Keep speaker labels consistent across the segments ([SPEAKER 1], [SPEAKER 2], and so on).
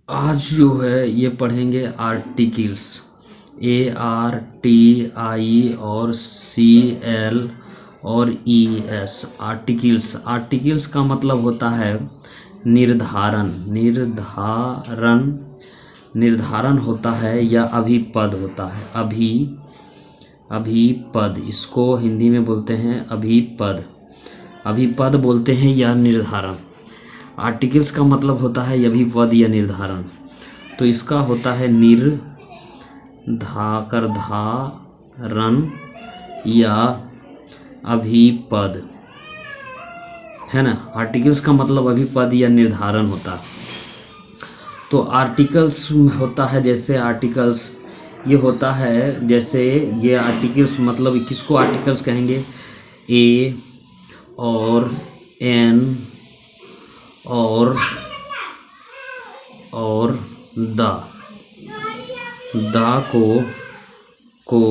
[SPEAKER 1] आज जो है ये पढ़ेंगे आर्टिकल्स, ARTI और CL और ES। आर्टिकल्स, आर्टिकल्स का मतलब होता है निर्धारण, निर्धारण होता है या अभिपद होता है। अभिपद, इसको हिंदी में बोलते हैं अभिपद, अभिपद बोलते हैं या निर्धारण। आर्टिकल्स का मतलब होता है अभिपद या निर्धारण। तो इसका होता है निर्धारण या अभिपद, है ना। आर्टिकल्स का मतलब अभिपद या निर्धारण होता है। तो आर्टिकल्स होता है, जैसे आर्टिकल्स ये होता है, जैसे ये आर्टिकल्स मतलब किसको आर्टिकल्स कहेंगे, A और N और द को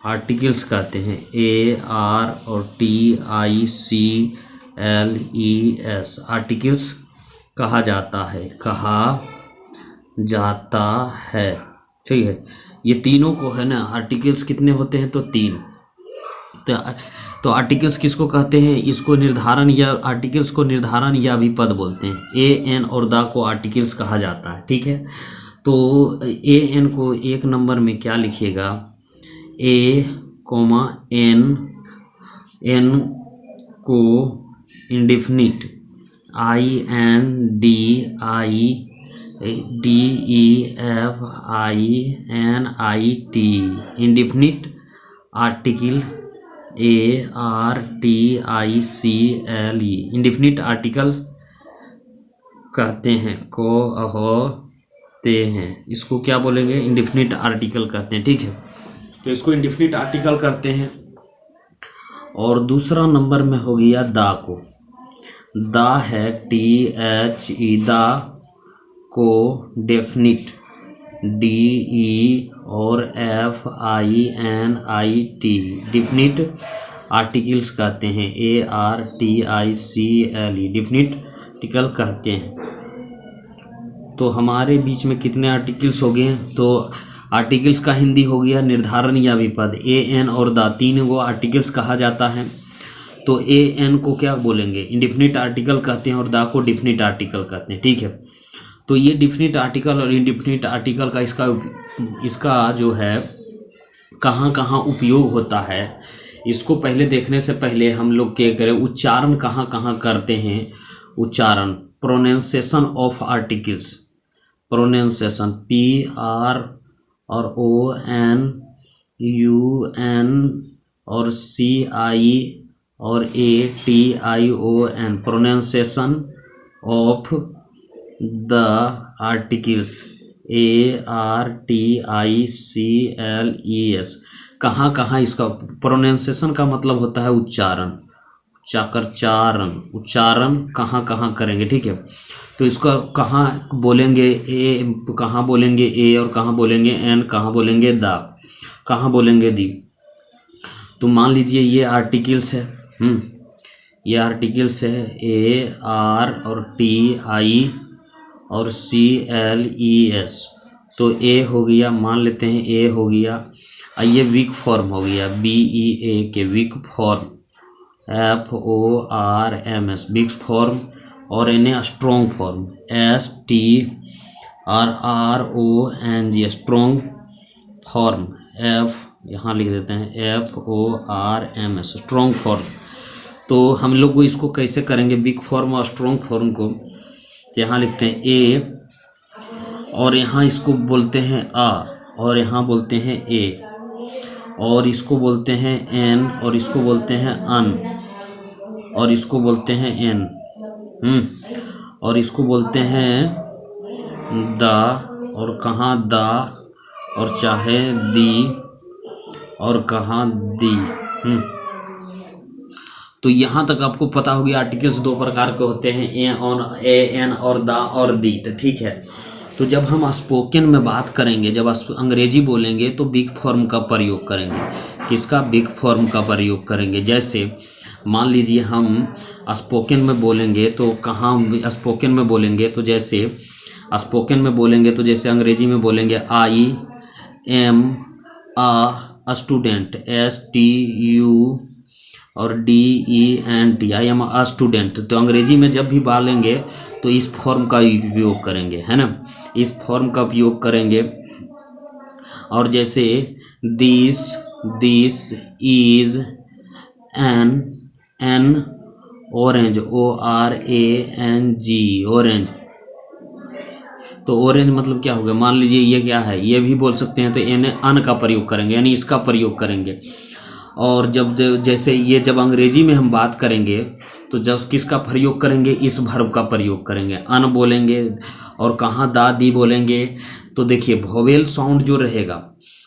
[SPEAKER 1] आर्टिकल्स कहते हैं। ARTICLES आर्टिकल्स कहा जाता है, ठीक है। ये तीनों को है ना, आर्टिकल्स कितने होते हैं, तो 3। तो आर्टिकल्स किसको कहते हैं, इसको निर्धारण या आर्टिकल्स को निर्धारण या अभिपद बोलते हैं। AN और द को आर्टिकल्स कहा जाता है, ठीक है। तो AN को 1 नंबर में क्या लिखिएगा, A, N को indefinite, INDEFINIT indefinite article, ARTICLE indefinite article कहते हैं, होते हैं। इसको क्या बोलेंगे, इंडेफिनिट आर्टिकल कहते हैं, ठीक है। तो इसको इंडेफिनिट आर्टिकल करते हैं। और दूसरा नंबर में हो गया द को, द है THE, द को डेफिनिट, DE और FINIT डेफिनिट आर्टिकल्स कहते हैं, ARTICLE डेफिनिट आर्टिकल कहते हैं। तो हमारे बीच में कितने आर्टिकल्स हो गए हैं, तो आर्टिकल्स का हिंदी हो गया निर्धारण या विपद। AN और द 3 को आर्टिकल्स कहा जाता है। तो AN को क्या बोलेंगे, इंडेफिनिट आर्टिकल कहते हैं, और द को डेफिनिट आर्टिकल कहते हैं, ठीक है। तो ये डेफिनिट आर्टिकल और इंडेफिनिट आर्टिकल का इसका जो है कहाँ कहाँ उपयोग होता है, इसको पहले देखने से पहले हम लोग क्या करें, उच्चारण कहाँ कहाँ करते हैं। उच्चारण, pronunciation of articles, pronunciation PR और ONUN और CI और ATION pronunciation of the articles, ARTICLES कहाँ कहाँ इसका प्रोनाउंसिएशन का मतलब होता है उच्चारण, उच्चारण कहाँ कहाँ करेंगे, ठीक है। तो इसका कहाँ बोलेंगे, कहाँ बोलेंगे A और कहाँ बोलेंगे N, कहाँ बोलेंगे द, कहाँ बोलेंगे दी। तो मान लीजिए ये आर्टिकल्स है, ये आर्टिकल्स है AR और TI और CLES। तो A हो गया, मान लेते हैं A हो गया, ये वीक फॉर्म हो गया, BEA के weak form, FORMS weak form, और NA strong form, STRRONG strong form, F यहाँ लिख देते हैं FORMS स्ट्रॉन्ग फॉर्म। तो हम लोग को इसको कैसे करेंगे, वीक फॉर्म और स्ट्रॉन्ग फॉर्म को, तो यहाँ लिखते हैं A और यहाँ इसको बोलते हैं A और यहाँ बोलते हैं A, और इसको बोलते हैं N और इसको बोलते हैं अन, और इसको बोलते हैं N, और इसको बोलते हैं द, और कहाँ द, और चाहे दी, और कहाँ दी। तो यहाँ तक आपको पता होगी आर्टिकल्स 2 प्रकार के होते हैं, AN और द और दी, तो ठीक है। तो जब हम स्पोकन में बात करेंगे, जब अंग्रेजी बोलेंगे तो बिग फॉर्म का प्रयोग करेंगे। किसका? बिग फॉर्म का प्रयोग करेंगे। जैसे मान लीजिए हम स्पोकन में बोलेंगे तो कहाँ स्पोकन में बोलेंगे, तो जैसे स्पोकन में बोलेंगे तो जैसे अंग्रेजी में बोलेंगे I am a student, STU और DENT, I am a student. तो अंग्रेजी में जब भी बोलेंगे तो इस फॉर्म का उपयोग करेंगे, है ना, इस फॉर्म का उपयोग करेंगे। और जैसे this is an orange, ORANG, orange. तो ऑरेंज मतलब क्या होगा, मान लीजिए ये क्या है, ये भी बोल सकते हैं, तो अन का प्रयोग करेंगे, यानी इसका प्रयोग करेंगे। और जब जैसे ये जब अंग्रेजी में हम बात करेंगे तो जब किसका प्रयोग करेंगे, इस वर्ब का प्रयोग करेंगे, अन बोलेंगे। और कहाँ दा दी बोलेंगे, तो देखिए वोवेल साउंड जो रहेगा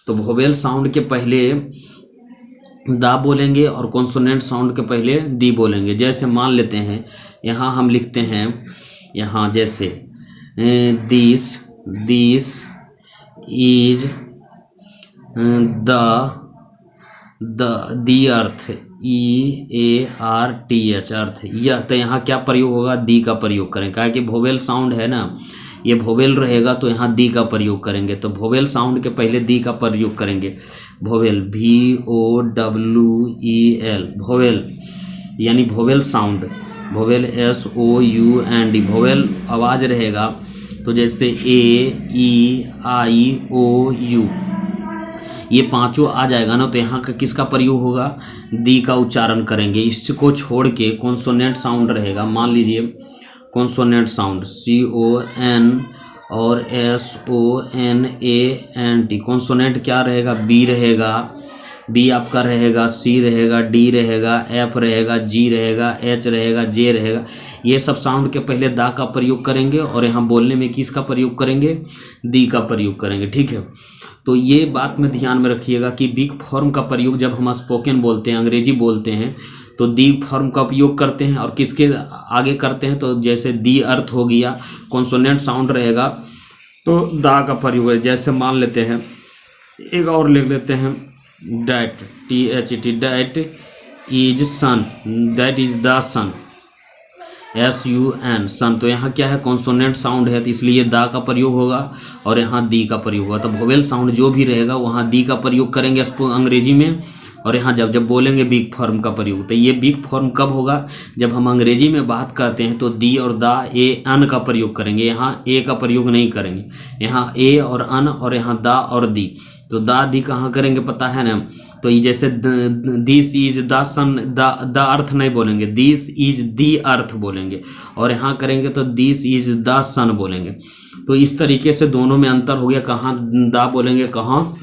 [SPEAKER 1] तो वोवेल साउंड के पहले दा बोलेंगे और कॉन्सोनेंट साउंड के पहले दी बोलेंगे। जैसे मान लेते हैं यहाँ हम लिखते हैं, यहाँ जैसे this is the earth, EARTH, अर्थ। यह तो यहाँ क्या प्रयोग होगा, दी का प्रयोग करें, क्या कि वोवेल साउंड है ना, ये वोवेल रहेगा तो यहाँ दी का प्रयोग करेंगे। तो वोवेल साउंड के पहले दी का प्रयोग करेंगे। वोवेल VOWEL, वोवेल यानी vowel sound, vowel SOUND, vowel आवाज़ रहेगा। तो जैसे AEIOU, ये पांचों आ जाएगा ना, तो यहाँ का किसका प्रयोग होगा, दी का उच्चारण करेंगे। इसको छोड़ के कॉन्सोनेंट साउंड रहेगा, मान लीजिए कॉन्सोनेंट साउंड CON और SONANT। कॉन्सोनेंट क्या रहेगा, B रहेगा, B आपका रहेगा, C रहेगा, D रहेगा, F रहेगा, G रहेगा, H रहेगा, J रहेगा। ये सब साउंड के पहले दा का प्रयोग करेंगे और यहाँ बोलने में किसका प्रयोग करेंगे, दी का प्रयोग करेंगे, ठीक है। तो ये बात में ध्यान में रखिएगा कि बिग फॉर्म का प्रयोग जब हम स्पोकन बोलते हैं, अंग्रेजी बोलते हैं, तो दी फॉर्म का उपयोग करते हैं। और किसके आगे करते हैं, तो जैसे दी अर्थ हो गया, कॉन्सोनेंट साउंड रहेगा तो दा का प्रयोग है। जैसे मान लेते हैं, एक और लिख लेते हैं, that, THT, that is sun, that is the sun, SUN, sun. तो यहाँ क्या है, कॉन्सोनेंट साउंड है, तो इसलिए दा का प्रयोग होगा और यहाँ दी का प्रयोग होगा। तो वोवेल साउंड जो भी रहेगा वहाँ दी का प्रयोग करेंगे अंग्रेजी में, और यहाँ जब बोलेंगे बिग फॉर्म का प्रयोग। तो ये बिग फॉर्म कब होगा, जब हम अंग्रेजी में बात करते हैं तो दी और दा, अन का प्रयोग करेंगे, यहाँ ए का प्रयोग नहीं करेंगे। यहाँ ए और अन, और यहाँ दा और दी। तो दा दी कहाँ करेंगे पता है ना, तो ये जैसे this is the sun, the earth नहीं बोलेंगे, दिस इज दी अर्थ बोलेंगे। और यहाँ करेंगे तो दिस इज द सन बोलेंगे। तो इस तरीके से दोनों में अंतर हो गया, कहाँ दा बोलेंगे, कहाँ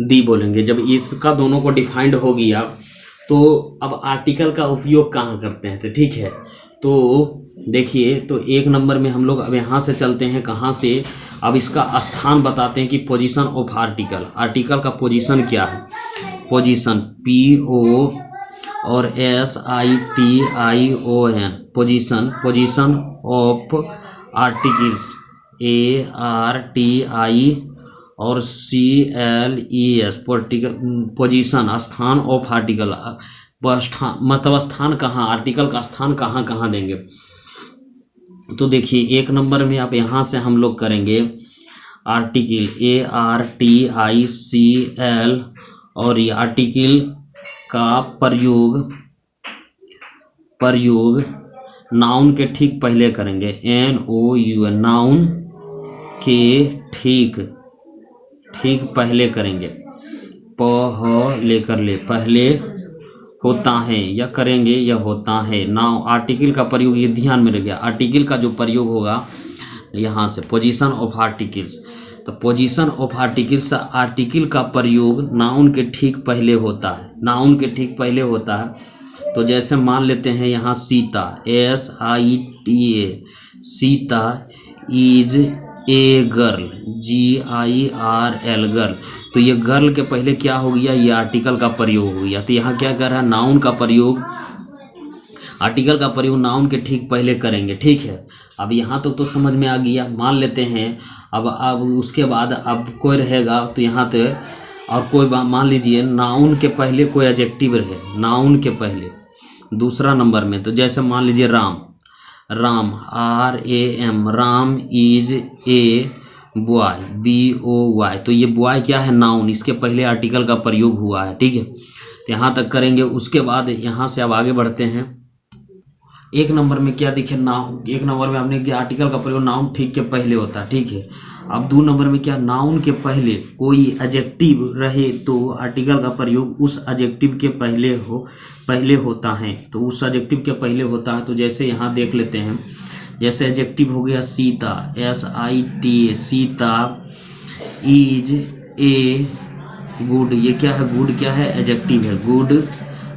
[SPEAKER 1] दी बोलेंगे। जब इसका दोनों को डिफाइंड हो गया तो अब आर्टिकल का उपयोग कहाँ करते हैं, तो ठीक है। तो देखिए, तो एक नंबर में हम लोग अब यहाँ से चलते हैं, कहाँ से, अब इसका स्थान बताते हैं कि पोजीशन ऑफ आर्टिकल, आर्टिकल का पोजीशन क्या है। पोजीशन PO और SITION, position of articles ARTI और CLES, पोजीशन, स्थान ऑफ आर्टिकल, मतलब स्थान कहाँ, आर्टिकल का स्थान कहाँ कहाँ देंगे। तो देखिए, एक नंबर में आप यहाँ से हम लोग करेंगे आर्टिकल ARTICL, और ये आर्टिकल का प्रयोग नाउन के ठीक पहले करेंगे, NOUN, नाउन के ठीक पहले करेंगे, लेकर ले, पहले होता है, या करेंगे या होता है। नाउ आर्टिकल का प्रयोग, ये ध्यान में रह गया, आर्टिकल का जो प्रयोग होगा यहाँ से, पोजीशन ऑफ आर्टिकल्स। तो पोजीशन ऑफ आर्टिकल्स, आर्टिकल का प्रयोग नाउन के ठीक पहले होता है, नाउन के ठीक पहले होता है। तो जैसे मान लेते हैं यहाँ Sita, SITA, Sita is A girl, GIRL, girl. तो ये गर्ल के पहले क्या हो गया, ये आर्टिकल का प्रयोग हो गया। तो यहाँ क्या कर रहा है, नाउन का प्रयोग, आर्टिकल का प्रयोग नाउन के ठीक पहले करेंगे, ठीक है। अब यहाँ तो समझ में आ गया। मान लेते हैं अब उसके बाद अब कोई रहेगा, तो यहाँ तो और कोई मान लीजिए नाउन के पहले कोई एडजेक्टिव रहे, नाउन के पहले दूसरा नंबर में, तो जैसे मान लीजिए Ram, Ram, RAM, Ram is a boy, BOY। तो ये बॉय क्या है, नाउन, इसके पहले आर्टिकल का प्रयोग हुआ है, ठीक है। तो यहाँ तक करेंगे। उसके बाद यहाँ से अब आगे बढ़ते हैं। एक नंबर में क्या दिखे, नाउन। एक नंबर में आपने दिया आर्टिकल का प्रयोग नाउन ठीक के पहले होता है, ठीक है। अब 2 नंबर में क्या, नाउन के पहले कोई एडजेक्टिव रहे तो आर्टिकल का प्रयोग उस एडजेक्टिव के पहले होता है। तो उस एडजेक्टिव के पहले होता है। तो जैसे यहाँ देख लेते हैं, जैसे एडजेक्टिव हो गया Sita, SITA, Sita, is a good, ये क्या है, गुड क्या है, एडजेक्टिव है। Good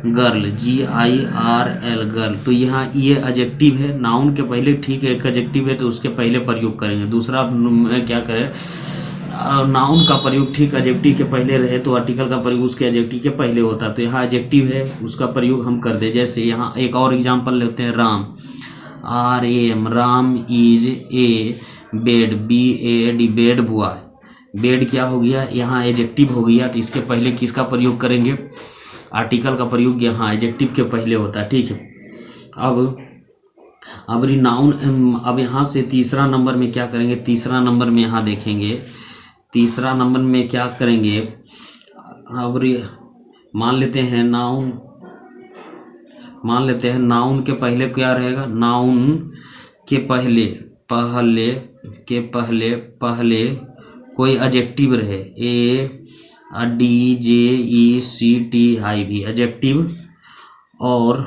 [SPEAKER 1] girl, GIRL, girl. तो यहाँ ये एडजेक्टिव है, नाउन के पहले, ठीक है, एक एडजेक्टिव है तो उसके पहले प्रयोग करेंगे। दूसरा क्या करें, नाउन का प्रयोग ठीक एडजेक्टिव के पहले रहे तो आर्टिकल का प्रयोग उसके एडजेक्टिव के पहले होता है। तो यहाँ एडजेक्टिव है, उसका प्रयोग हम कर दे। जैसे यहाँ एक और एग्जांपल लेते हैं, Ram, RAM, Ram is a bed, BAD, bed boy. Bed क्या हो गया, यहाँ एडजेक्टिव हो गया। तो इसके पहले किसका प्रयोग करेंगे, आर्टिकल का प्रयोग यहाँ एडजेक्टिव के पहले होता है, ठीक है। अब नाउन, अब यहाँ से तीसरा नंबर में क्या करेंगे, तीसरा नंबर में यहाँ देखेंगे, तीसरा नंबर में क्या करेंगे। अब मान लेते हैं नाउन के पहले क्या रहेगा, नाउन के पहले कोई एडजेक्टिव रहे, ADJECTIV, एडजेक्टिव। और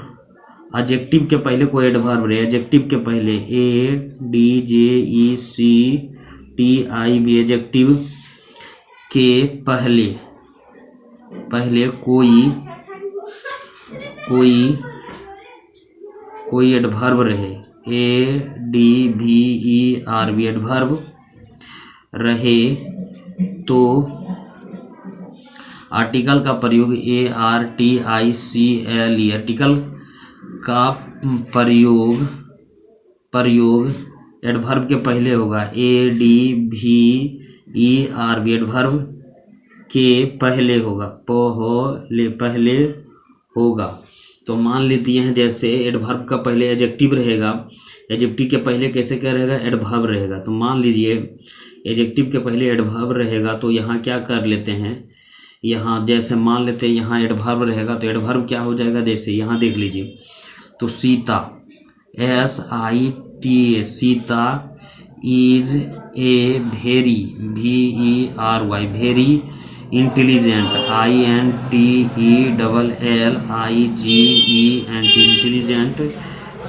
[SPEAKER 1] एडजेक्टिव के पहले कोई एडवर्ब रहे, एडजेक्टिव के पहले ADJECTIV, एडजेक्टिव के पहले कोई एडवर्ब रहे, ADVERB, एडवर्ब रहे तो आर्टिकल का प्रयोग ARTICLE, आर्टिकल का प्रयोग एडवर्ब के पहले होगा, ADVERB, एडवर्ब के पहले होगा। तो मान लीजिए हैं, जैसे एडवर्ब का पहले एडजेक्टिव रहेगा, एडजेक्टिव के पहले कैसे क्या रहेगा, एडवर्ब रहेगा। तो मान लीजिए एडजेक्टिव के पहले एडवर्ब रहेगा, तो यहाँ क्या कर लेते हैं, यहाँ जैसे मान लेते हैं यहाँ एडवर्ब रहेगा, तो एडवर्ब क्या हो जाएगा, जैसे यहाँ देख लीजिए, तो Sita, SITA, Sita is a very, VERY, very intelligent, INTELLIGENT, intelligent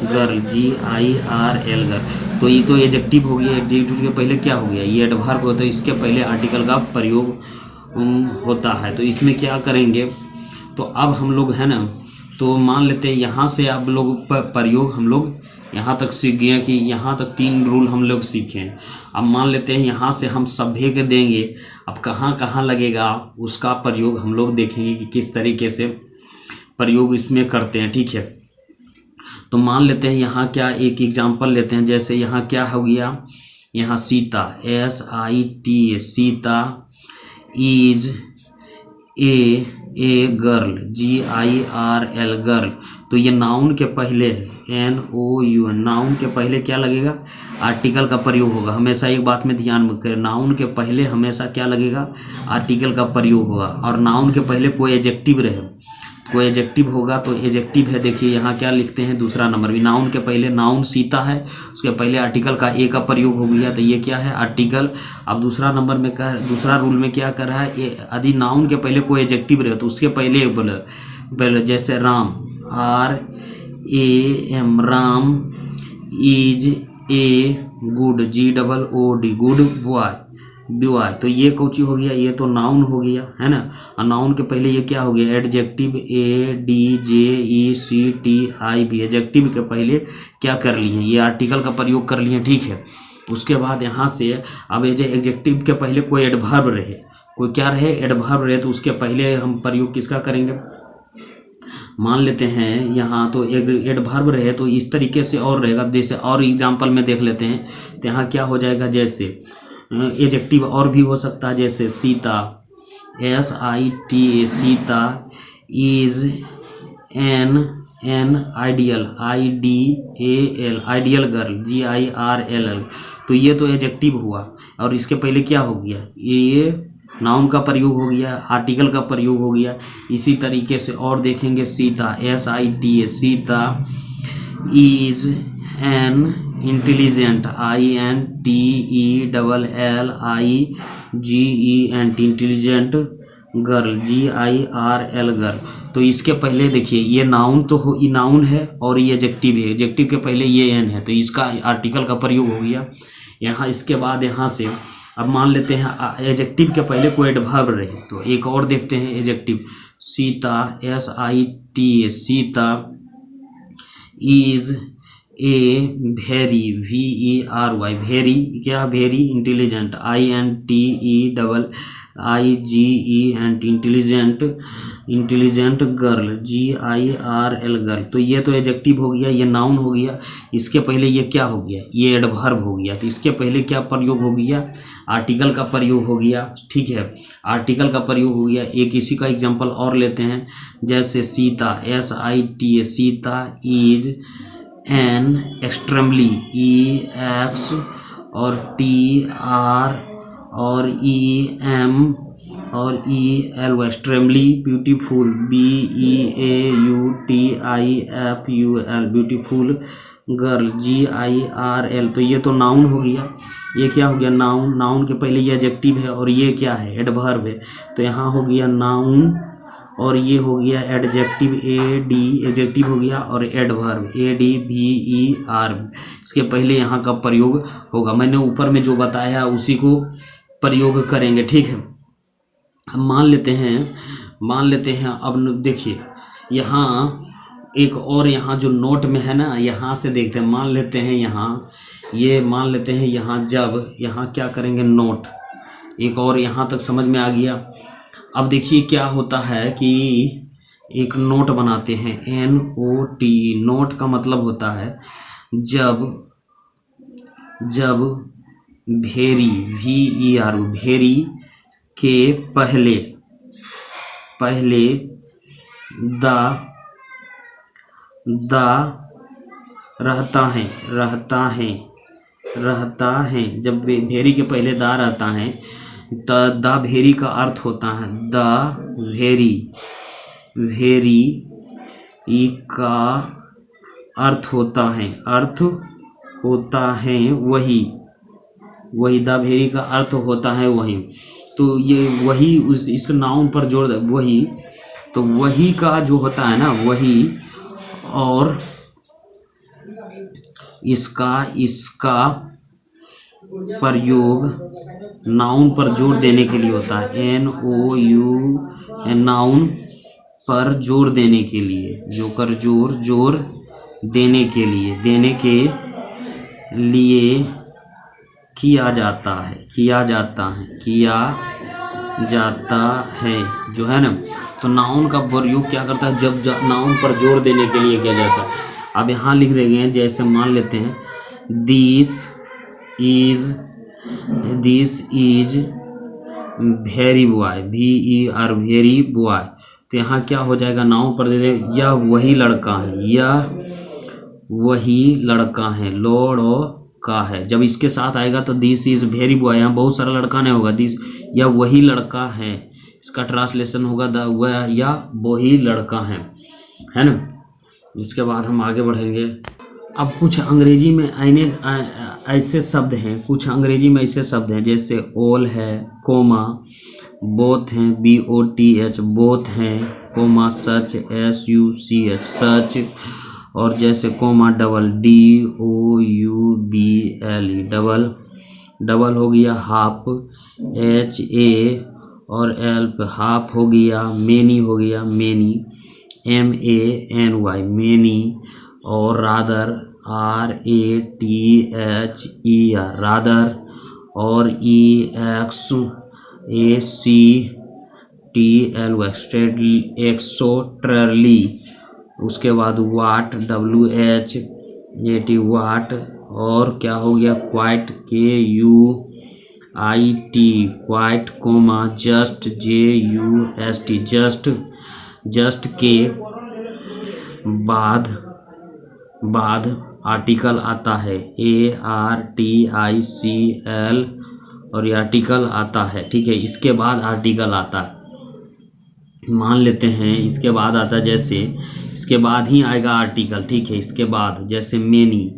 [SPEAKER 1] girl, GIRL, girl. तो ये तो एडजेक्टिव हो गया, एडजेक्टिव के पहले क्या हो गया, ये एडवर्ब होता है, इसके पहले आर्टिकल का प्रयोग होता है। तो इसमें क्या करेंगे, तो अब हम लोग है ना, तो मान लेते हैं यहाँ से अब लोग प्रयोग हम लोग यहाँ तक सीख गए कि यहाँ तक 3 रूल हम लोग सीखे हैं। अब मान लेते हैं यहाँ से हम सभ्य के देंगे, अब कहाँ कहाँ लगेगा उसका प्रयोग हम लोग देखेंगे कि किस तरीके से प्रयोग इसमें करते हैं, ठीक है। तो मान लेते हैं यहाँ क्या, एक एग्जांपल लेते हैं। जैसे यहाँ क्या हो गया, यहाँ Sita, SITA, Sita is A girl, GIRL, girl. तो ये नाउन के पहले है, NOUN, नाउन के पहले क्या लगेगा, आर्टिकल का प्रयोग होगा। हमेशा एक बात में ध्यान करें, नाउन के पहले हमेशा क्या लगेगा, आर्टिकल का प्रयोग होगा। और नाउन के पहले कोई एडजेक्टिव रहे, कोई एडजेक्टिव होगा, तो एडजेक्टिव है, देखिए यहाँ क्या लिखते हैं, दूसरा नंबर भी नाउन के पहले, नाउन सीता है, उसके पहले आर्टिकल का ए का प्रयोग हो गया, तो ये क्या है, आर्टिकल। अब दूसरा नंबर में क्या, दूसरा रूल में क्या कर रहा है, यदि नाउन के पहले कोई एडजेक्टिव रहे तो उसके पहले बोले, जैसे Ram, RAM, Ram is a good, GOOD, good boy. तो ये कौची हो गया, ये तो नाउन हो गया है ना। और नाउन के पहले ये क्या हो गया, एडजेक्टिव, ADJECTIV, एडजेक्टिव के पहले क्या कर लिए, ये आर्टिकल का प्रयोग कर लिए, ठीक है। उसके बाद यहाँ से अब एडजेक्टिव के पहले कोई एडवर्ब रहे, कोई क्या रहे, एडवर्ब रहे, तो उसके पहले हम प्रयोग किसका करेंगे, मान लेते हैं यहाँ तो एडवर्ब रहे तो इस तरीके से और रहेगा। जैसे और एग्जाम्पल में देख लेते हैं, तो यहाँ क्या हो जाएगा, जैसे एडजेक्टिव और भी हो सकता है, जैसे Sita, SITA, Sita is an an ideal IDAL ideal girl GIRLL। तो ये तो एडजेक्टिव हुआ और इसके पहले क्या हो गया, ये नाउन का प्रयोग हो गया, आर्टिकल का प्रयोग हो गया। इसी तरीके से और देखेंगे Sita SITA Sita is an intelligent INTELLIGENT intelligent girl GIRL girl. तो इसके पहले देखिए ये नाउन तो हो, ये नाउन है और ये एडजेक्टिव है, एडजेक्टिव के पहले ये एन है तो इसका आर्टिकल का प्रयोग हो गया यहाँ। इसके बाद यहाँ से अब मान लेते हैं एडजेक्टिव के पहले कोई एडवर्ब रहे, तो एक और देखते हैं adjective Sita SITA Sita is a very VERY very क्या very intelligent INTELLIGENT intelligent girl GIRL girl. तो ये तो एडजेक्टिव हो गया, ये नाउन हो गया। इसके पहले ये क्या हो गया, ये एडवर्ब हो गया। तो इसके पहले क्या प्रयोग हो गया, आर्टिकल का प्रयोग हो गया। ठीक है, आर्टिकल का प्रयोग हो गया। एक इसी का एग्जांपल और लेते हैं, जैसे Sita SITA Sita is an extremely EX और TR और EM और EL extremely beautiful BEAUTIFUL beautiful girl GIRL। तो ये तो नाउन हो गया, ये क्या हो गया नाउन। नाउन के पहले ये एडजेक्टिव है और ये क्या है एडवर्ब है। तो यहाँ हो गया नाउन और ये हो गया एडजेक्टिव AD एडजेक्टिव हो गया और एडवर्ब ADVER। इसके पहले यहाँ का प्रयोग होगा, मैंने ऊपर में जो बताया उसी को प्रयोग करेंगे। ठीक है, हम मान लेते हैं अब देखिए यहाँ एक और यहाँ जो नोट में है ना, यहाँ से देखते हैं, मान लेते हैं यहाँ जब यहाँ क्या करेंगे नोट, एक और यहाँ तक समझ में आ गया। अब देखिए क्या होता है कि एक नोट बनाते हैं NOT। नोट का मतलब होता है जब भेरी VER भेरी के पहले दा रहता है। जब भेरी के पहले दा रहता है द भेरी का अर्थ होता है द भेरी का अर्थ होता है वही द भेरी का अर्थ होता है वही। तो ये वही इसका नाउन पर जोड़ वही, तो वही का जो होता है ना वही, और इसका प्रयोग नाउन पर जोर देने के लिए होता है NOUN नाउन पर जोर देने के लिए, जोर देने के लिए किया जाता है जो है ना। तो नाउन का प्रयोग क्या करता है, जब नाउन पर जोर देने के लिए किया जाता है। अब यहाँ लिख देंगे, जैसे मान लेते हैं this is very boy VER very boy. तो यहाँ क्या हो जाएगा, नाउन पर दे दें यह वही लड़का है लौड़ो का है। जब इसके साथ आएगा तो दिस इज वेरी बॉय, यहाँ बहुत सारा लड़का नहीं होगा, दिस यह वही लड़का है, इसका ट्रांसलेशन होगा वह या वही लड़का है ना। इसके बाद हम आगे बढ़ेंगे। अब कुछ अंग्रेजी में ऐसे शब्द हैं, जैसे ऑल है, कोमा बोथ हैं BOTH बोथ हैं, कोमा सच SUCH सच, और जैसे कोमा डबल DOUBLE डबल हो गया, हाफ HA और एल्प हाफ हो गया, मेनी हो गया मेनी MANY मेनी, और रादर RATHER रादर, और EXACTLY एक्सट्रली। उसके बाद वाट WHAT वाट, और क्या हो गया quite QUIT quite, comma just JUST just के, बाद आर्टिकल आता है, ARTICL, और ये आर्टिकल आता है, ठीक है। इसके बाद आर्टिकल आता है, मान लेते हैं इसके बाद आता है, जैसे इसके बाद ही आएगा आर्टिकल, ठीक है। इसके बाद जैसे मेनी,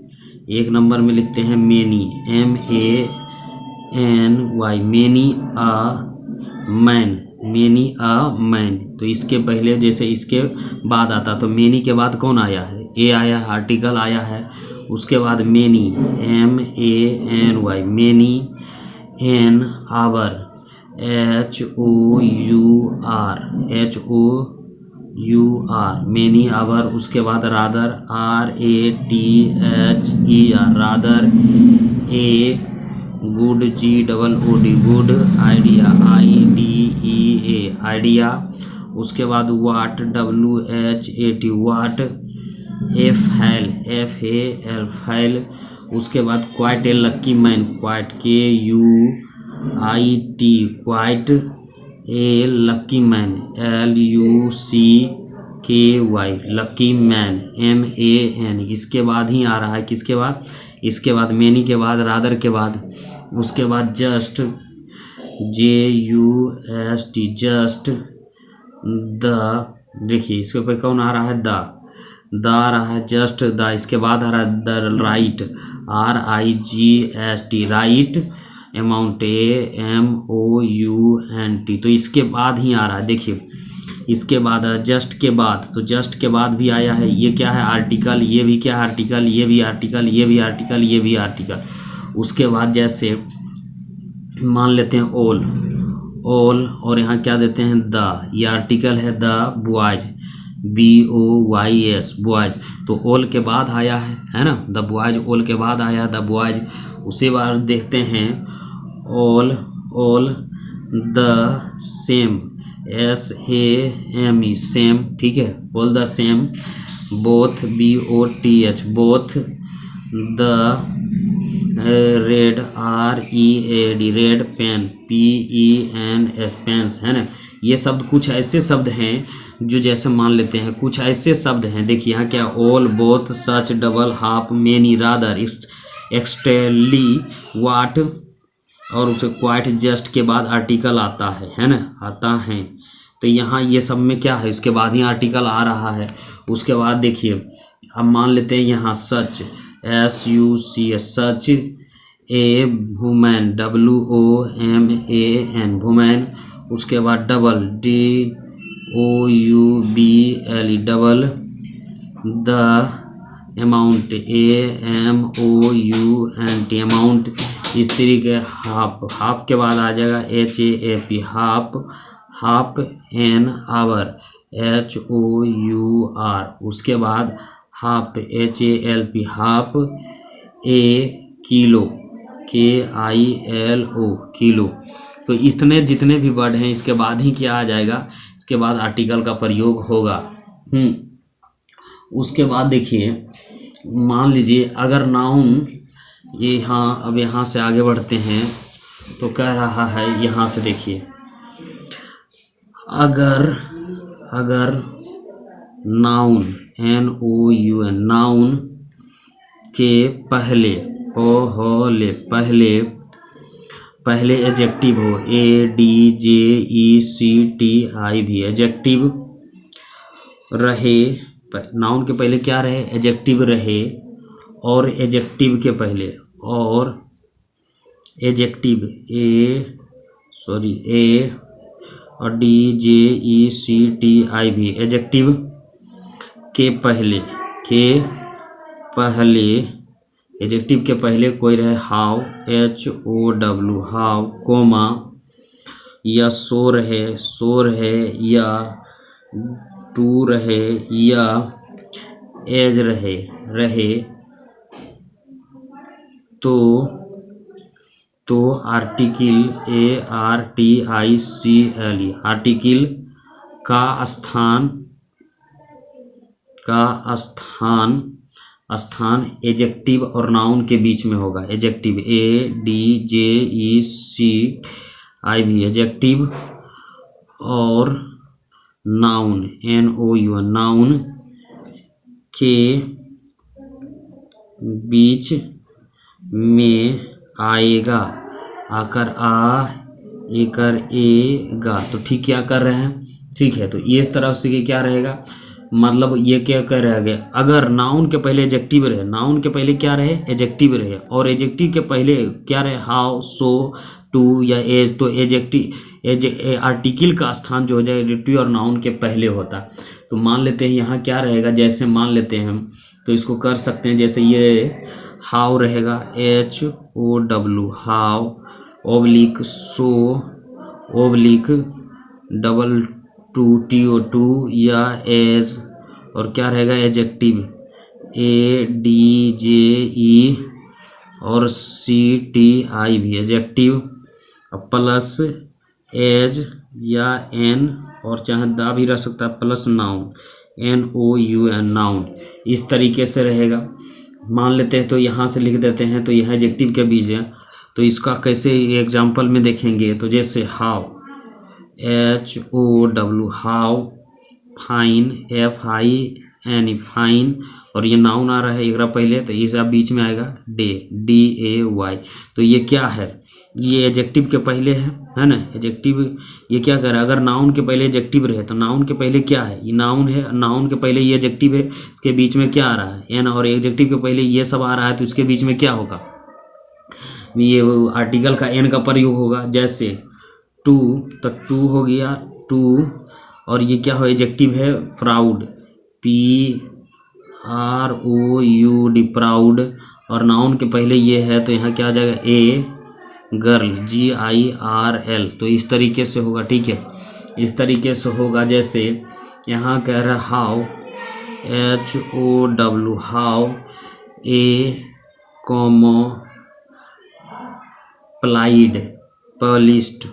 [SPEAKER 1] एक नंबर में लिखते हैं many, MANY, many a man. तो इसके पहले जैसे इसके बाद आता, तो मेनी के बाद कौन आया है, ए आया है, आर्टिकल आया है। उसके बाद many, MANY, many, an hour, HOUR, many hour. उसके बाद rather, RATHER, rather. A good, GOOD, good. Idea, IDEA, idea. उसके बाद what, WHAT, what. FAL, FAL। उसके बाद quite, a lucky man, quite, KUIT, quite. A lucky man, LUCKY, lucky man, MAN। इसके बाद ही आ रहा है, किसके बाद, इसके बाद मेनी के बाद रादर के बाद, उसके बाद जस्ट, JUST, जस्ट। द, देखिए इसके ऊपर कौन आ रहा है, द आ रहा है, जस्ट द। इसके बाद आ रहा है the right, RIGST, right amount, AMOUNT। तो इसके बाद ही आ रहा है, देखिए इसके बाद जस्ट के बाद, तो जस्ट के बाद भी आया है, ये क्या है, आर्टिकल, ये भी क्या है, आर्टिकल, ये भी आर्टिकल, ये भी आर्टिकल, ये भी आर्टिकल। उसके बाद जैसे मान लेते हैं ऑल, और यहाँ क्या देते हैं, द, ये आर्टिकल है, द बॉयज, BOYS, बॉयज। तो ऑल के बाद आया है ना, द बॉयज, ऑल के बाद आया द बॉयज। उसी बार देखते हैं all the same, SAME, same, ठीक है, all the same. Both, BOTH, both. The red, READ, red. Pen, PENS, pens, है ना। ये शब्द कुछ ऐसे शब्द हैं जो जैसे मान लेते हैं, कुछ ऐसे शब्द हैं, देखिए यहाँ क्या, ऑल, बोथ, सच, डबल, हाफ, मेनी, रादर, एक्सटेली, वाट, और उसे क्वाइट, जस्ट के बाद आर्टिकल आता है ना, आता है। तो यहाँ ये सब में क्या है, उसके बाद ही आर्टिकल आ रहा है। उसके बाद देखिए अब मान लेते हैं यहाँ सच, SUCH, सच। ए वुमेन, WOMAN, वुमेन। उसके बाद double, DOUBLE, double. The amount, AMOUNT, amount. स्त्री के हाफ के बाद आ जाएगा HAP, half. N hour, HOUR। उसके बाद हाफ, HALP, हाफ। ए किलो, KILO, किलो। तो इतने जितने भी वर्ड हैं इसके बाद ही क्या आ जाएगा, इसके बाद आर्टिकल का प्रयोग होगा। उसके बाद देखिए मान लीजिए अगर नाउन, ये यहाँ, अब यहाँ से आगे बढ़ते हैं तो कह रहा है, यहाँ से देखिए, अगर नाउन, NOUN, नाउन के पहले, पहले एडजेक्टिव हो, ADJECTIV, एडजेक्टिव रहे, नाउन के पहले क्या रहे, एडजेक्टिव रहे, और एडजेक्टिव के पहले, और एडजेक्टिव A और DJECTIV, एडजेक्टिव के पहले, एडजेक्टिव के पहले कोई रहे, हाउ, HOW, हाउ, कोमा, या सो रहे, या टू रहे, या एज रहे। तो आर्टिकल, ARTICLE, आर्टिकल का स्थान एडजेक्टिव और नाउन के बीच में होगा, एडजेक्टिव, ADJECTIV, एडजेक्टिव, और नाउन, NOUN, नाउन के बीच में आएगा, आकर आ, एकर एगा। तो ठीक क्या कर रहे हैं, ठीक है। तो ये इस तरफ से क्या रहेगा, मतलब ये क्या कह रहा है, अगर नाउन के पहले एडजेक्टिव रहे, नाउन के पहले क्या रहे, एडजेक्टिव रहे, और एडजेक्टिव के पहले क्या रहे, हाउ, सो, टू या एज, तो एडजेक्टिव आर्टिकल का स्थान जो हो जाए एडजेक्टिव और नाउन के पहले होता है। तो मान लेते हैं यहाँ क्या रहेगा, जैसे मान लेते हैं हम, तो इसको कर सकते हैं, जैसे ये हाउ रहेगा, HOW, how, oblique so, oblique TO2 या एज, और क्या रहेगा एडजेक्टिव ADJE और CTI भी एडजेक्टिव, प्लस एज या एन, और चाहे दा भी रह सकता है, प्लस नाउन NOUN, नाउन। इस तरीके से रहेगा। मान लेते हैं तो यहाँ से लिख देते हैं, तो यह एडजेक्टिव के बीच है, तो इसका कैसे एग्जाम्पल में देखेंगे, तो जैसे how, HOW, how, fine, FIN, fine, और ये नाउन आ रहा है एक पहले, तो इसका बीच में आएगा डे, DAY। तो ये क्या है, ये एडजेक्टिव के पहले है ना, एडजेक्टिव ये क्या कर रहा है, अगर नाउन के पहले एडजेक्टिव रहे तो नाउन के पहले क्या है, ये नाउन है, नाउन के पहले ये एडजेक्टिव है, इसके बीच में क्या आ रहा है, एन, और एडजेक्टिव के पहले ये सब आ रहा है, तो इसके बीच में क्या होगा, ये आर्टिकल का एन का प्रयोग होगा। जैसे टू, तो टू हो गया टू, और ये क्या हो, एडजेक्टिव है प्राउड, PROUD, प्राउड, और नाउन के पहले ये है, तो यहाँ क्या आ जाएगा, ए गर्ल, GIRL। तो इस तरीके से होगा, ठीक है, इस तरीके से होगा। जैसे यहाँ कह रहा है हाउ, HOW, हाउ, प्लाइड, पलिस्ट,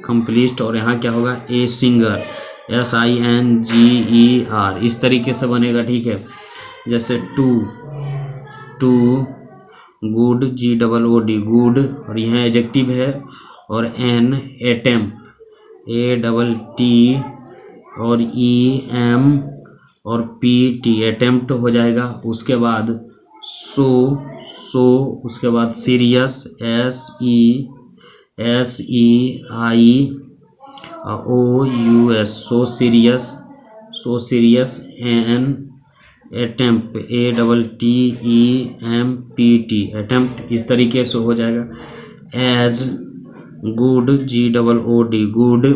[SPEAKER 1] कंप्लीस्ट, और यहाँ क्या होगा, ए सिंगर, SINGER। इस तरीके से बनेगा, ठीक है। जैसे टू गुड, GOOD, गुड, और यह एडजेक्टिव है, और एन अटेम्प्ट, ATT, और EM और PT, अटेम्प्ट हो जाएगा। उसके बाद सो, उसके बाद serious, SERIOUS, so serious, an attempt, ATTEMPT, attempt. इस तरीके से हो जाएगा। As good, GOOD, good,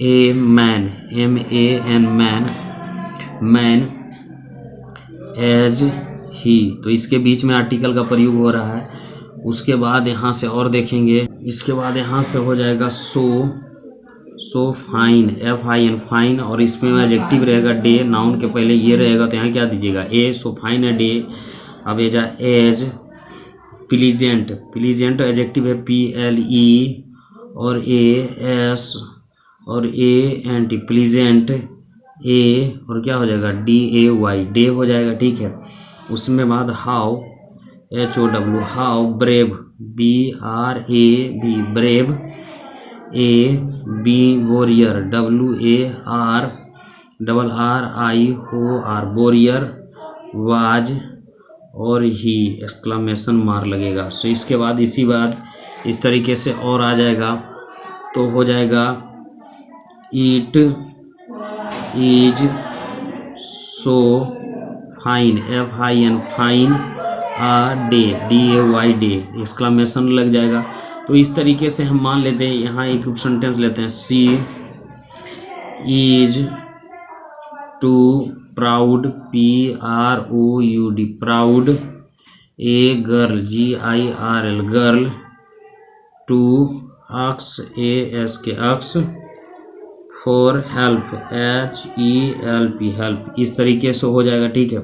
[SPEAKER 1] a man, MAN, man, as ही। तो इसके बीच में आर्टिकल का प्रयोग हो रहा है। उसके बाद यहाँ से और देखेंगे, इसके बाद यहाँ से हो जाएगा सो फाइन, FIN, फाइन, और इसमें एडजेक्टिव रहेगा डे, नाउन के पहले ये रहेगा, तो यहाँ क्या दीजिएगा, ए, सो फाइन है डे। अब ये जा एज प्लीजेंट, एडजेक्टिव है PLE, और AS, और ANT, प्लीजेंट, ए, और क्या हो जाएगा, DAY, डे हो जाएगा, ठीक है। उसमें बाद how, HOW, how, brave, BRAV, brave, AB, warrior, WARRIOR, warrior, was, और ही एक्सक्लेमेशन मार्क लगेगा। सो इसके बाद इस तरीके से और आ जाएगा, तो हो जाएगा it is so fine, FIN, fine, day, DAY, day, exclamation लग जाएगा। तो इस तरीके से हम मान लेते हैं, यहाँ एक सेंटेंस लेते हैं, she is too proud, PROUD, proud, a girl, GIRL, girl, to अक्स, ASK, अक्स, फॉर हेल्प, HELP, हेल्प। इस तरीके से हो जाएगा, ठीक है।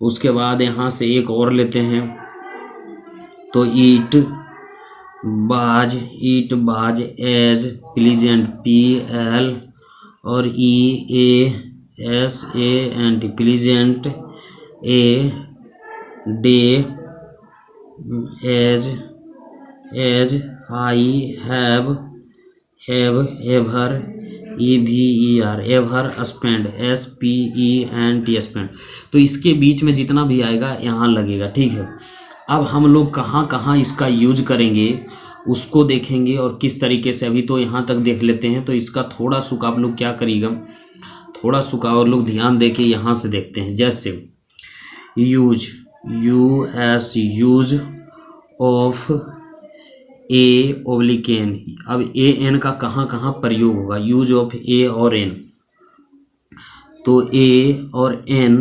[SPEAKER 1] उसके बाद यहाँ से एक और लेते हैं, तो it was, as pleasant, PL और EASANT, pleasant, a day, as I have, ever, EVER ever, spend SPENT spend. तो इसके बीच में जितना भी आएगा यहाँ लगेगा, ठीक है। अब हम लोग कहाँ कहाँ इसका यूज करेंगे उसको देखेंगे और किस तरीके से। अभी तो यहाँ तक देख लेते हैं। तो इसका थोड़ा सुख आप लोग क्या करिएगा, थोड़ा सुख और लोग ध्यान दे के यहाँ से देखते हैं। जैसे यूज यूज ऑफ A/N। अब AN का कहाँ कहाँ प्रयोग होगा, यूज ऑफ A और N। तो A और AN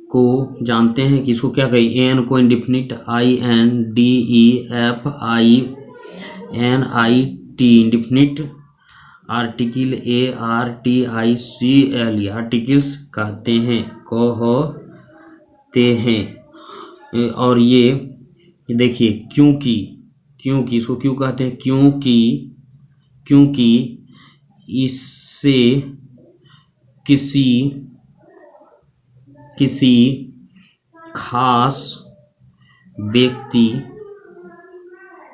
[SPEAKER 1] को जानते हैं कि इसको क्या कही, AN को indefinite INDEFINIT indefinite article ARTICLE articles कहते हैं। और ये देखिए क्योंकि इसको क्यों कहते हैं, क्योंकि इससे किसी खास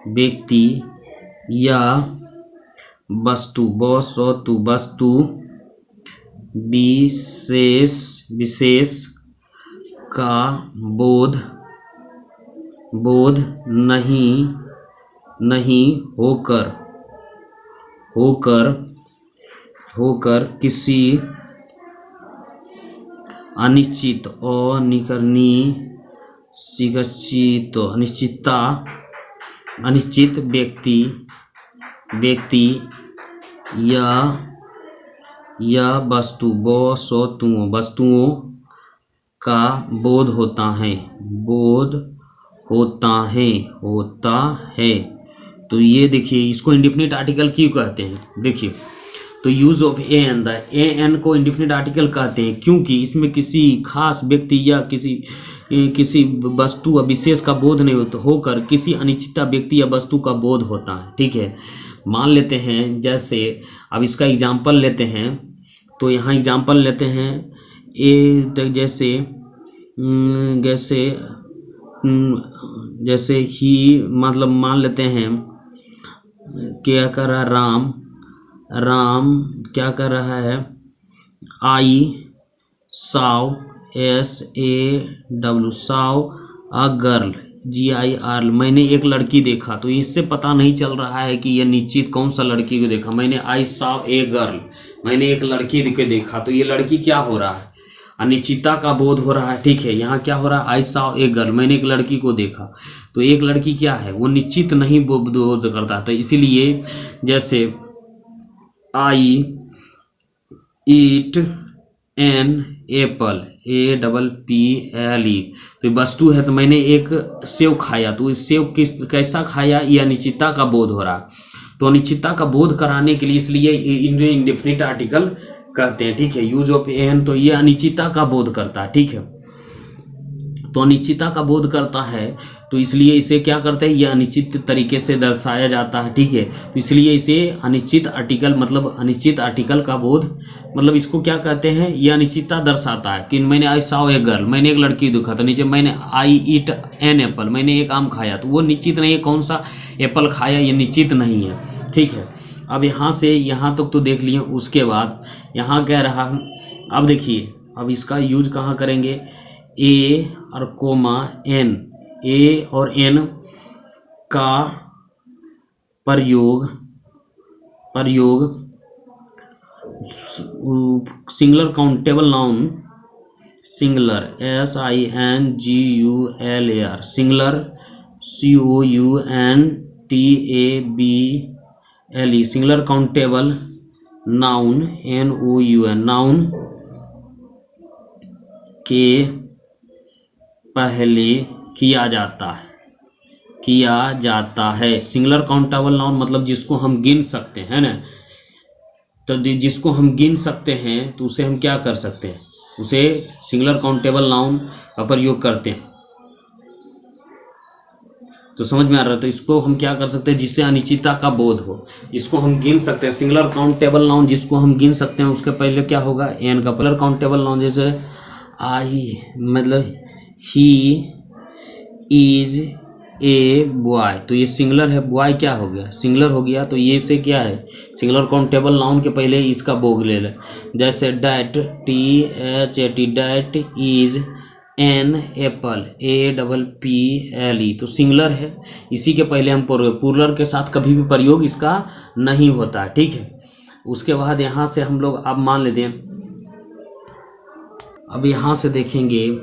[SPEAKER 1] व्यक्ति या वस्तु विशेष का बोध नहीं होकर किसी अनिश्चित व्यक्ति या वस्तुओं का बोध होता है। तो ये देखिए इसको इंडिफिनिट आर्टिकल क्यों कहते हैं, देखिए। तो यूज ऑफ AN को इंडिफिनिट आर्टिकल कहते हैं क्योंकि इसमें किसी खास व्यक्ति या किसी वस्तु या विशेष का बोध नहीं होकर किसी अनिश्चित व्यक्ति या वस्तु का बोध होता है, ठीक है। मान लेते हैं, जैसे अब इसका एग्जाम्पल लेते हैं। तो यहाँ एग्जाम्पल लेते हैं जैसे ही, मतलब मान लेते हैं क्या कर रहा है, राम क्या कर रहा है, saw a गर्ल GIR। मैंने एक लड़की देखा। तो इससे पता नहीं चल रहा है कि यह निश्चित कौन सा लड़की को देखा। मैंने I saw a गर्ल, मैंने एक लड़की को देखा। तो ये लड़की क्या हो रहा है, अनिश्चितता का बोध हो रहा है, ठीक है। यहाँ क्या हो रहा है, I saw a गर्ल, मैंने एक लड़की को देखा। तो एक लड़की क्या है, वो निश्चित नहीं बोध करता। तो इसीलिए जैसे I eat an apple APPLE। तो वस्तु है, तो मैंने एक सेव खाया। तो इस सेव कैसा खाया, ये अनिश्चितता का बोध हो रहा। तो अनिश्चितता का बोध कराने के लिए इसलिए इन्हें इंडेफिनिट आर्टिकल कहते हैं, ठीक है। यूज ऑफ AN, तो ये अनिश्चितता का बोध करता है, ठीक है। तो अनिश्चितता का बोध करता है, तो इसलिए इसे क्या करते हैं, ये अनिश्चित तरीके से दर्शाया जाता है, ठीक है। तो इसलिए इसे अनिश्चित आर्टिकल, मतलब अनिश्चित आर्टिकल का बोध, मतलब इसको क्या कहते हैं, ये अनिश्चितता दर्शाता है कि मैंने I saw a गर्ल, मैंने एक लड़की देखा। तो नीचे मैंने I eat an apple, मैंने एक आम खाया। तो वो निश्चित नहीं है कौन सा एप्पल खाया, ये निश्चित नहीं है, ठीक है। अब यहाँ से यहाँ तक तो देख लिए। उसके बाद यहाँ कह रहा, अब देखिए अब इसका यूज कहाँ करेंगे, A और N, A और N का प्रयोग singular countable noun, singular SINGULAR, singular COUNTABLE, singular countable noun NOUN, noun के पहले किया जाता है। सिंगुलर काउंटेबल नाउन मतलब जिसको हम गिन सकते हैं ना। तो जिसको हम गिन सकते हैं तो उसे हम क्या कर सकते हैं, उसे सिंगुलर काउंटेबल नाउन का प्रयोग करते हैं। तो समझ में आ रहा है। तो इसको हम क्या कर सकते हैं, जिससे अनिश्चितता का बोध हो, जिसको हम गिन सकते हैं। सिंगुलर काउंटेबल नाउन जिसको हम गिन सकते हैं उसके पहले क्या होगा, एन का। सिंगुलर काउंटेबल नाउन जैसे आई, मतलब ही इज ए बॉय, तो ये सिंगुलर है, बॉय क्या हो गया, सिंगुलर हो गया, तो ये से क्या है, सिंगुलर काउंटेबल नाउन के पहले इसका बोग ले लें। जैसे that, THAT, that is an apple, APPLE, तो सिंगुलर है, इसी के पहले हम प्लूरल के साथ कभी भी प्रयोग इसका नहीं होता, ठीक है। उसके बाद यहाँ से हम लोग अब मान लेते हैं, अब यहाँ से देखेंगे,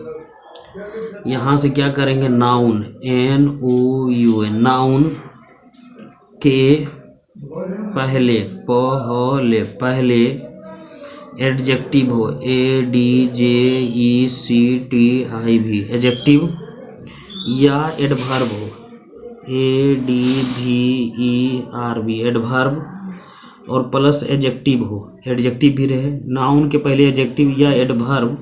[SPEAKER 1] यहाँ से क्या करेंगे, नाउन, NOUN, नाउन के पहले पहले एडजेक्टिव हो, ADJECTIV, एडजेक्टिव, या एडवर्ब हो, ADVERB, एडवर्ब, और प्लस एडजेक्टिव हो, एडजेक्टिव भी रहे, नाउन के पहले एडजेक्टिव या एडवर्ब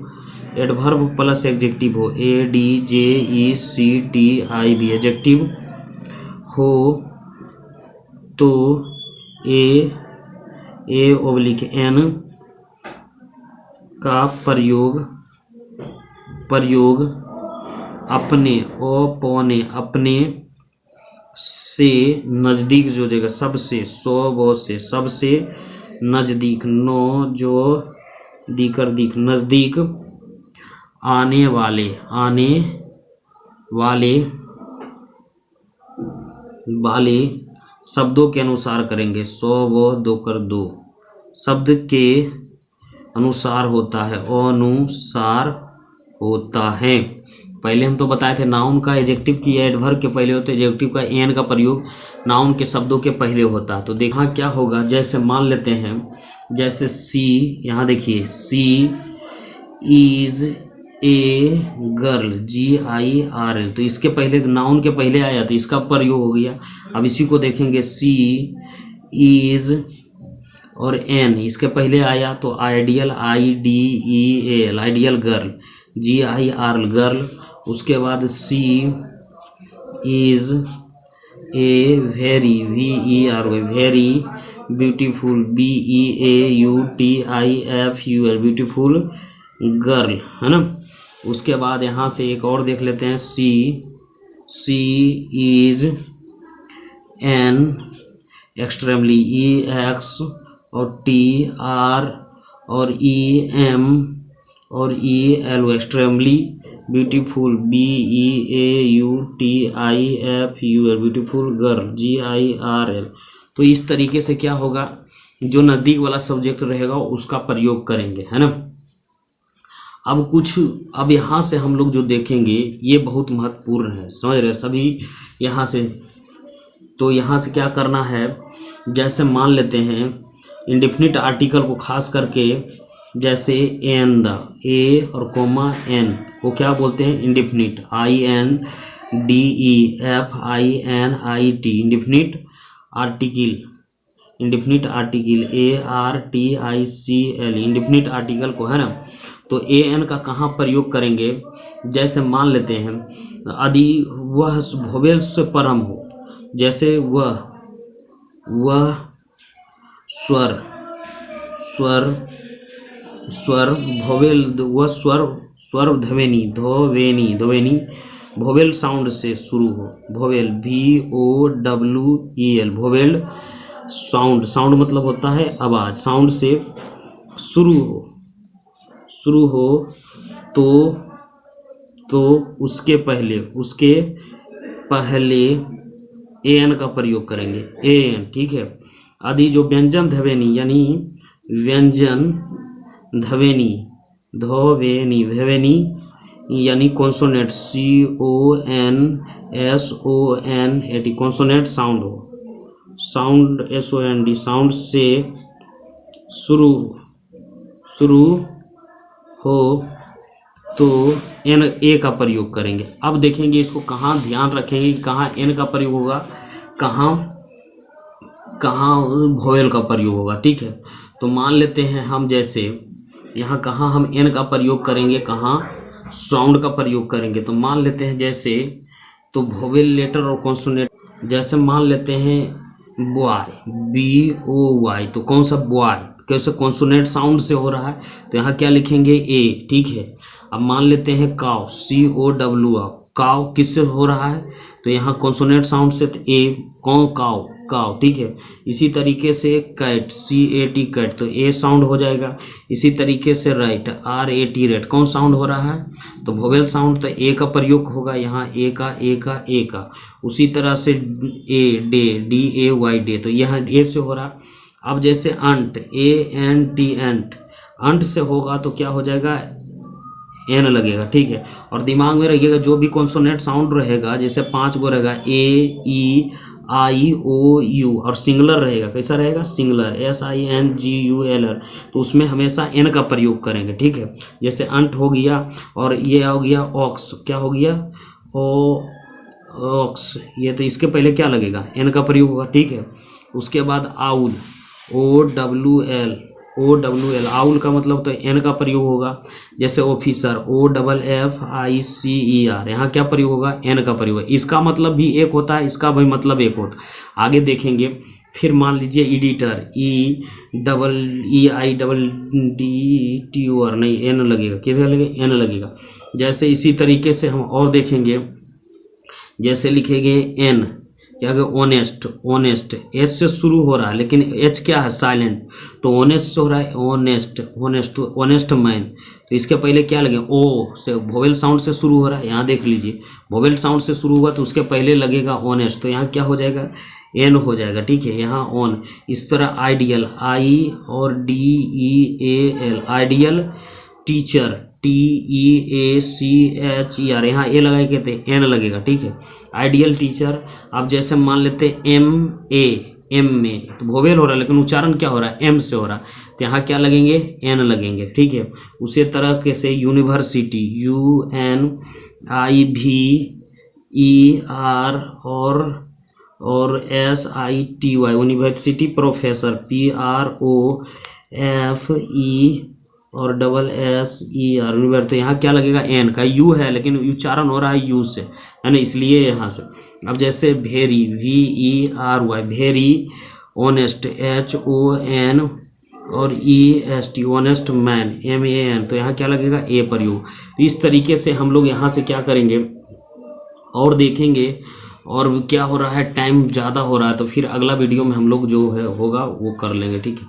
[SPEAKER 1] प्लस एडजेक्टिव हो, ADJECTIV, एडजेक्टिव हो तो A/N का प्रयोग अपने से नज़दीक जो जगह, सबसे, से सबसे नज़दीक, जो दीकर दीक, नज़दीक आने वाले शब्दों के अनुसार करेंगे, दोकर दो शब्द के अनुसार होता है, अनुसार होता है। पहले हम तो बताए थे नाउन का एडजेक्टिव की एडवर्ब के पहले होता है, एडजेक्टिव का एन का प्रयोग नाउन के शब्दों के पहले होता है। तो देखा क्या होगा, जैसे मान लेते हैं, जैसे सी, यहाँ देखिए, सी इज ए गर्ल, GIRL, तो इसके पहले नाउन के पहले आया तो इसका प्रयोग हो गया। अब इसी को देखेंगे, सी इज और एन इसके पहले आया तो ideal, IDEAL, ideal girl, GIRL, girl. उसके बाद she is a very, VERY, very beautiful, BEAUTIFUL, beautiful girl, है ना। उसके बाद यहाँ से एक और देख लेते हैं, she is an extremely, EX और TR और EM और EL, extremely beautiful, BEAUTIFUL, beautiful girl, GIRL। तो इस तरीके से क्या होगा, जो नज़दीक वाला सब्जेक्ट रहेगा उसका प्रयोग करेंगे, है ना। अब यहाँ से हम लोग जो देखेंगे ये बहुत महत्वपूर्ण है, समझ रहे सभी। यहाँ से तो यहाँ से क्या करना है, जैसे मान लेते हैं इंडेफिनिट आर्टिकल को खास करके, जैसे एन, द, ए और कोमा एन को क्या बोलते हैं, indefinite, INDEFINIT, indefinite article, ARTICL, indefinite article को, है ना। तो AN का कहाँ प्रयोग करेंगे, जैसे मान लेते हैं यदि वह भोवेल से परम हो, जैसे वह स्वर भोवेल, वह स्वर ध्वनि भोवेल साउंड से शुरू हो, भोवेल VOWEL, भोवेल साउंड मतलब होता है आवाज़, साउंड से शुरू हो तो उसके पहले AN का प्रयोग करेंगे, AN, ठीक है। आदि जो व्यंजन ध्वनि यानी व्यंजन ध्वनि यानी कॉन्सोनेंट, CONSONANT, कॉन्सोनेंट साउंड हो, SOUND, साउंड से शुरू हो तो NA का प्रयोग करेंगे। अब देखेंगे इसको कहाँ ध्यान रखेंगे, कहाँ N का प्रयोग होगा, कहाँ वोवेल का प्रयोग होगा, ठीक है। तो मान लेते हैं हम, जैसे यहाँ कहाँ हम N का प्रयोग करेंगे, कहाँ साउंड का प्रयोग करेंगे। तो मान लेते हैं जैसे, तो वोवेल लेटर और कॉन्सोनेंट, जैसे मान लेते हैं बॉय, BOY, तो कौन सा बॉय, कैसे कॉन्सोनेंट साउंड से हो रहा है, तो यहाँ क्या लिखेंगे A, ठीक है। अब मान लेते हैं काव, COW, काव किससे हो रहा है, तो यहाँ कॉन्सोनेंट साउंड से, तो ए कौ काव काव, ठीक है। इसी तरीके से कैट, CAT कैट, तो ए साउंड हो जाएगा। इसी तरीके से राइट, RAT रेट, कौन साउंड हो रहा है, तो वोवेल साउंड, तो ए का प्रयोग होगा यहाँ, ए का। उसी तरह से ए डे, DAY डे, तो यहाँ ए से हो रहा। अब जैसे अंट, ANT एंट, अंट से होगा तो क्या हो जाएगा, एन लगेगा, ठीक है। और दिमाग में रखिएगा जो भी कॉन्सोनेंट साउंड रहेगा, जैसे 5 गो रहेगा, AEIOU, और सिंगुलर रहेगा, कैसा रहेगा, सिंगुलर, SINGULR, तो उसमें हमेशा एन का प्रयोग करेंगे, ठीक है। जैसे अंट हो गया, और ये हो गया ऑक्स, क्या हो गया, ऑक्स, ये तो इसके पहले क्या लगेगा, एन का प्रयोग होगा, ठीक है। उसके बाद आउल, OWL, आउल का मतलब तो एन का प्रयोग होगा। जैसे ऑफिसर, OFFICER, यहाँ क्या प्रयोग होगा, एन का प्रयोग है। इसका मतलब भी एक होता है, इसका भी मतलब एक होता है, आगे देखेंगे। फिर मान लीजिए एडिटर, EEIDDTOR, नहीं एन लगेगा, किधर लगेगा, एन लगेगा। जैसे इसी तरीके से हम और देखेंगे, जैसे लिखेंगे एन, क्या है, ऑनेस्ट, एच से शुरू हो रहा है, लेकिन एच क्या है, साइलेंट, तो ऑनेस्ट से हो रहा है, ऑनेस्ट मैन, तो इसके पहले क्या लगे, ओ से, वोवेल साउंड से शुरू हो रहा है, यहाँ देख लीजिए, वोवेल साउंड से शुरू हुआ तो उसके पहले लगेगा ऑनेस्ट, तो यहाँ क्या हो जाएगा, एन हो जाएगा, ठीक है, यहाँ ऑन। इस तरह आइडियल, I और DEAL, आइडियल, टीचर, TEACHER, यहाँ ए लगाए कहते हैं, एन लगेगा, ठीक है, आइडियल टीचर। अब जैसे मान लेते हैं एम में, तो वोवेल हो रहा है लेकिन उच्चारण क्या हो रहा है, एम से हो रहा है, तो यहाँ क्या लगेंगे, एन लगेंगे, ठीक है। उसी तरह कैसे यूनिवर्सिटी, UNIVER, और SITY, यूनिवर्सिटी। प्रोफेसर, PROFE और SSER, तो यहाँ क्या लगेगा, एन का, यू है लेकिन उच्चारण हो रहा है यू से, है ना, इसलिए यहाँ से। अब जैसे very, VERY, very, honest, HON और EST, ऑनेस्ट मैन, MAN, तो यहाँ क्या लगेगा, ए प्रयोग। तो इस तरीके से हम लोग यहाँ से क्या करेंगे और देखेंगे। और क्या हो रहा है, टाइम ज़्यादा हो रहा है, तो फिर अगला वीडियो में हम लोग जो है होगा वो कर लेंगे, ठीक है।